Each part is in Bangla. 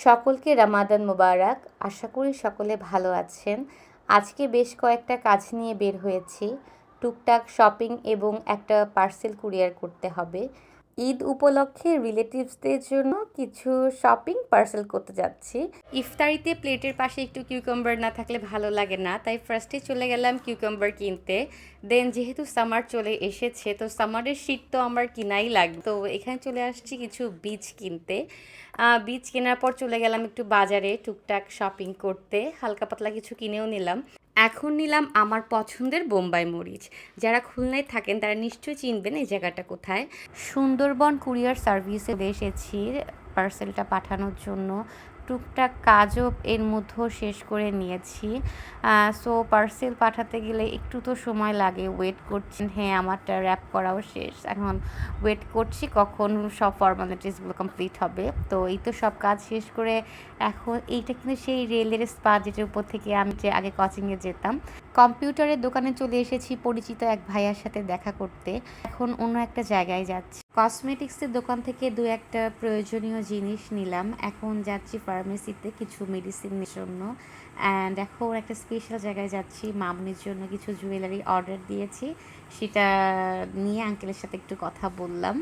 সকলকে রামাদান মোবারক। আশা করি সকলে ভালো আছেন। আজকে বেশ কয়েকটা কাজ নিয়ে বের হয়েছি। টুকটাক শপিং এবং একটা পার্সেল কুরিয়ার করতে হবে। ঈদ উপলক্ষে রিলেটিভসদের জন্য কিছু শপিং পার্সেল করতে যাচ্ছি। ইফতারিতে প্লেটের পাশে একটু কিউকাম্বার না থাকলে ভালো লাগে না, তাই ফার্স্টে চলে গেলাম কিউকাম্বার কিনতে। দেন যেহেতু সামার চলে এসেছে, তো সামারের শীত তো আমার কিনাই লাগবে, তো এখানে চলে আসছি কিছু বীজ কিনতে। বীজ কেনার পর চলে গেলাম একটু বাজারে টুকটাক শপিং করতে, হালকা পাতলা কিছু কিনেও নিলাম। এখন নিলাম আমার পছন্দের বোম্বাই মরিচ। যারা খুলনায় থাকেন তারা নিশ্চয়ই চিনবেন এই জায়গাটা কোথায়। সুন্দরবন কুরিয়ার সার্ভিসে এসেছি পার্সেলটা পাঠানোর জন্য। টুকটাক কাজও এর মধ্যেও শেষ করে নিয়েছি। সো পার্সেল পাঠাতে গেলে একটু তো সময় লাগে, ওয়েট করছি। হ্যাঁ, আমারটা র্যাপ করাও শেষ, এখন ওয়েট করছি কখন সব ফর্মালিটিসগুলো কমপ্লিট হবে। তো এই তো সব কাজ শেষ করে এখন এইটা কিন্তু সেই রেলের স্পা যেটার উপর থেকে আমি যে আগে কোচিংয়ে যেতাম। কম্পিউটারের দোকানে চলে এসেছি পরিচিত এক ভাইয়ার সাথে দেখা করতে। এখন অন্য একটা জায়গায় যাচ্ছি। কসমেটিক্সের দোকান থেকে দু একটা প্রয়োজনীয় জিনিস নিলাম। এখন যাচ্ছি ফার্মেসিতে কিছু মেডিসিনের জন্য। অ্যান্ড এখন একটা স্পেশাল জায়গায় যাচ্ছি, মামনির জন্য কিছু জুয়েলারি অর্ডার দিয়েছি, সেটা নিয়ে আঙ্কেলের সাথে একটু কথা বললাম।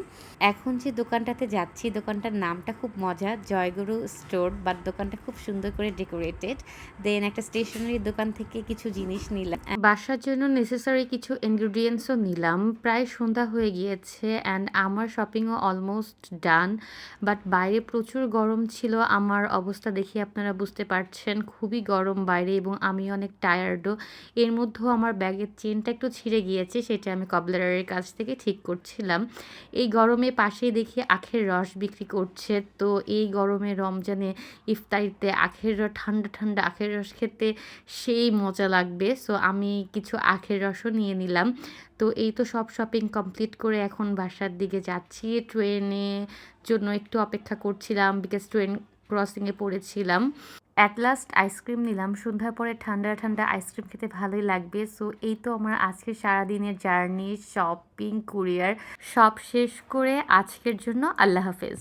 এখন যে দোকানটাতে যাচ্ছি, দোকানটার নামটা খুব মজা, জয়গুরু স্টোর, বাট দোকানটা খুব সুন্দর করে ডেকোরেটেড। দেন একটা স্টেশনারি দোকান থেকে কিছু জিনিস নিলাম, বাসার জন্য নেসেসারি কিছু ইনগ্রিডিয়েন্টসও নিলাম। প্রায় সন্ধ্যা হয়ে গিয়েছে অ্যান্ড আমার শপিংও অলমোস্ট ডান। বাট বাইরে প্রচুর গরম ছিল, আমার অবস্থা দেখে আপনারা বুঝতে পারছেন, খুবই গরম বাইরে এবং আমি অনেক টায়ার্ডও। এর মধ্যেও আমার ব্যাগের চেনটা একটু ছিঁড়ে গিয়েছে, সেটা আমি কবলারের কাছ থেকে ঠিক করছিলাম। এই গরমে পাশেই দেখি আখের রস বিক্রি করছে, তো এই গরমে রমজানে ইফতারিতে আখের রস, ঠান্ডা ঠান্ডা আখের রস খেতে সেই মজা লাগবে। সো আমি কিছু আখের রসও নিয়ে নিলাম। তো এই তো সব শপিং কমপ্লিট করে এখন বাসার দিকে যাচ্ছি। ট্রেনে জন্য একটু অপেক্ষা করছিলাম, বিকজ ট্রেন ক্রসিংয়ে পড়েছিলাম। অ্যাট লাস্ট আইসক্রিম নিলাম, সন্ধ্যার পরে ঠান্ডা ঠান্ডা আইসক্রিম খেতে ভালোই লাগবে। সো এই তো আমার আজকের সারাদিনের জার্নি, শপিং, কুরিয়ার সব শেষ করে আজকের জন্য আল্লাহ হাফেজ।